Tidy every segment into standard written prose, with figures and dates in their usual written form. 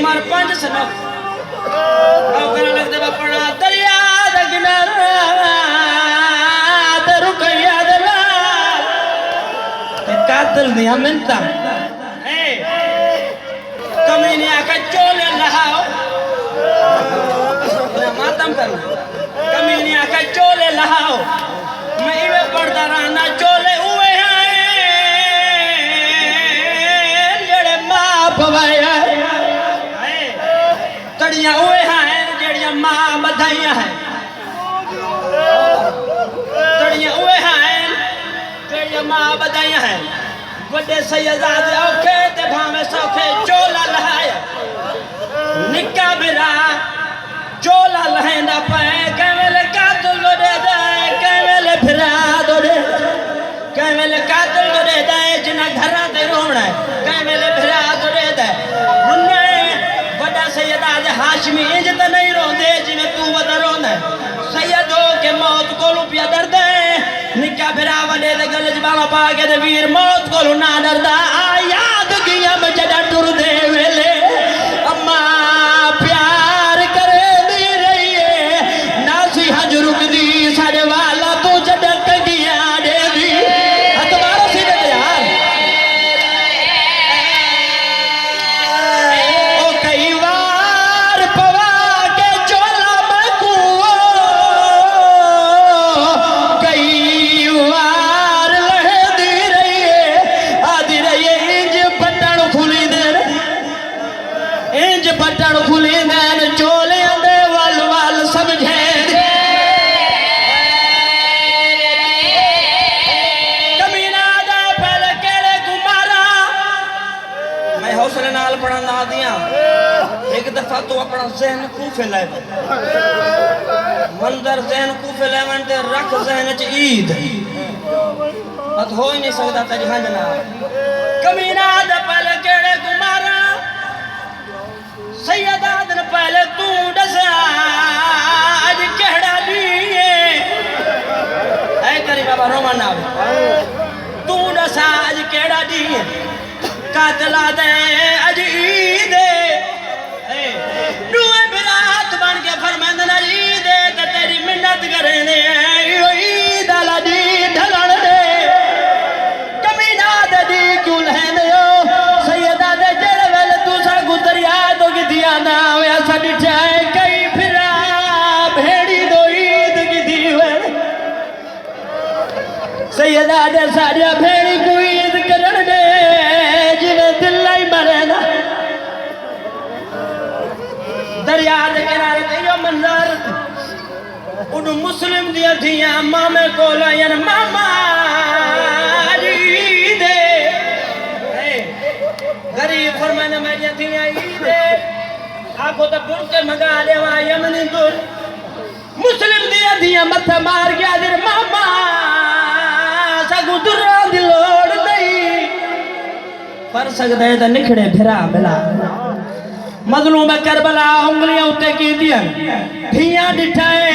मार पंज सनक करने लगते बपड़ा दरिया दा किनारा ते रुकैया दे लाल ते कातिल दियां मिन्नतां कमीने आका चोले लहाओ मातम करना कमीने आका चोले लहाओ मैं इवे पढ़ता रहना चोले उवे आए जेड़े मां पवाया तड़ियां उवे हैं जेड़ियां मां बधाइयां हैं तड़ियां उवे हैं जेड़ियां मां बधाइयां हैं बड़े सैयदादे औखे ते भावे सौखे चोला लहाया निक्का बिरा चोला लहेंदा पे केवेले कातल दे दे केवेले फिरा दे केवेले कातल दे दे जिना घरा ते रोवना है केवेले फिरा दे दे हुन्ने बड़ा सैयदादे हाशमी इंज ते नहीं रोंदे जिवें तू वदा रोंदा सैयदो के मौत कोलू पिया डरदे निक्का बिरा वडे दे गले च बाला पा के ते वीर मौत कोलू ना डरदा आ याद किया मैं जड़ा टुरदे वेले अम्मा प्यार करे दी रही है नासी हज रुकदी साडे वाला तू जड़ा कगिया दे दी हतवारो सीधे यार ओ कई बार पवा के चोला मकू कई बार लहे दी रही है आदि रही है इंज बटन खुली देन चोले दे वल वल समझे कमीना दा पहले केड़े कुमारा मैं हौसले नाल पढ़ना दिया एक दफा तो अपना ज़हन कूफे ले मंदर ज़हन कूफे लेवन ते रख ज़हन च ईद अत हो ही नहीं सकता तेरी हंज ना कमीना दा पहले केड़े कुमारा सैयदा दिन पहले तू दसा अज केड़ा दी ऐ करी बाबा रोमन आवे तू दसा अज केड़ा दी कातला दे अज ईद दुए बिरात बन के फरमांदे न ईद ते तेरी मिन्नत करेंदे ईद आला दी ढलण दे कमीना दे दी क्यों लहेंदे हो सैयदा दे जेड़े वेले तू सा गुदरिया तो गिदिया ना होया साडी चाय कई फिरा भेड़ी दो ईद गिदी वे सैयदा दे साडिया भेड़ी को ईद करन दे जिवें दिल ही मरे ना दरिया दे किनारे ते यो मंजर उन मुस्लिम दिया थियां मामे कोल आयन मामा जी दे गरीब फरमाने मेरी थियां ईद आखो तो बुरके मगा देवा यमनी दूर मुस्लिम दिया थियां मथा मार गया दिर मामा सगु दुरा दी लोड़ नहीं पर सकदे ते निखड़े फिरा मिला मजलूम करबला उंगलियां उत्ते की दियां थियां डिठाए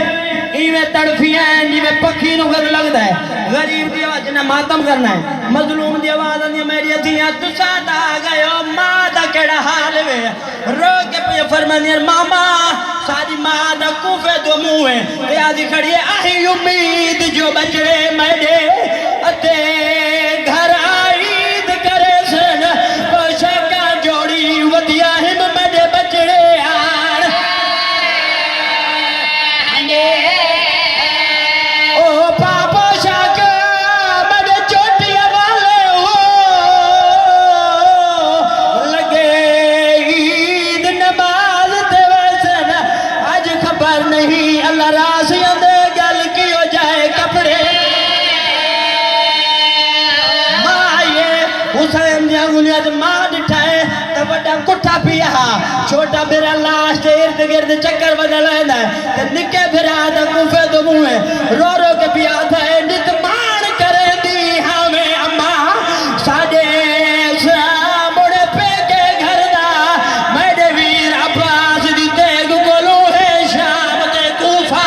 इवे तड़फियां जिवें पखी नु गद लगदा है गरीब दी आवाज ने मातम करना है मजलूम दी आवाज आंदी मेरी थियां तुसा दा गयो मां दा केड़ा हाल वे रो के पे फरमानी मामा सारी मां दा कूफे दो मुंह है ते आदी खड़ी है आही उम्मीद जो बचड़े मेरे अते घर ईद करे सन पोशाका जोड़ी वदिया हिम मेरे बचड़े आण ओ पापा शाका मेरे चोटिया वाले हो लगे ईद नमाज ते वैसन आज खबर नहीं अल्लाह रासियां दे गल की हो जाए कपड़े हुसैन दिया गुलिया मां दिठाए तो बड़ा कुठा पिया छोटा मेरा लाश के इर्द गिर्द चक्कर बदल लेना ते निके फिरा दा कूफे दो मुंह रो रो के पिया था नित मान करे दी हमें अम्मा साडे मुड़े पे के घर दा मेरे वीर अब्बास दी तेग कोलो है शाम ते कूफा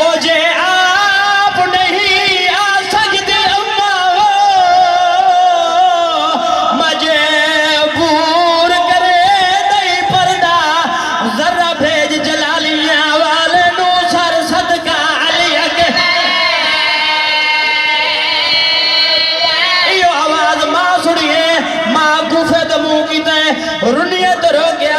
ओ जे आप नहीं आ सकते अम्मा ते रुनियत रो गया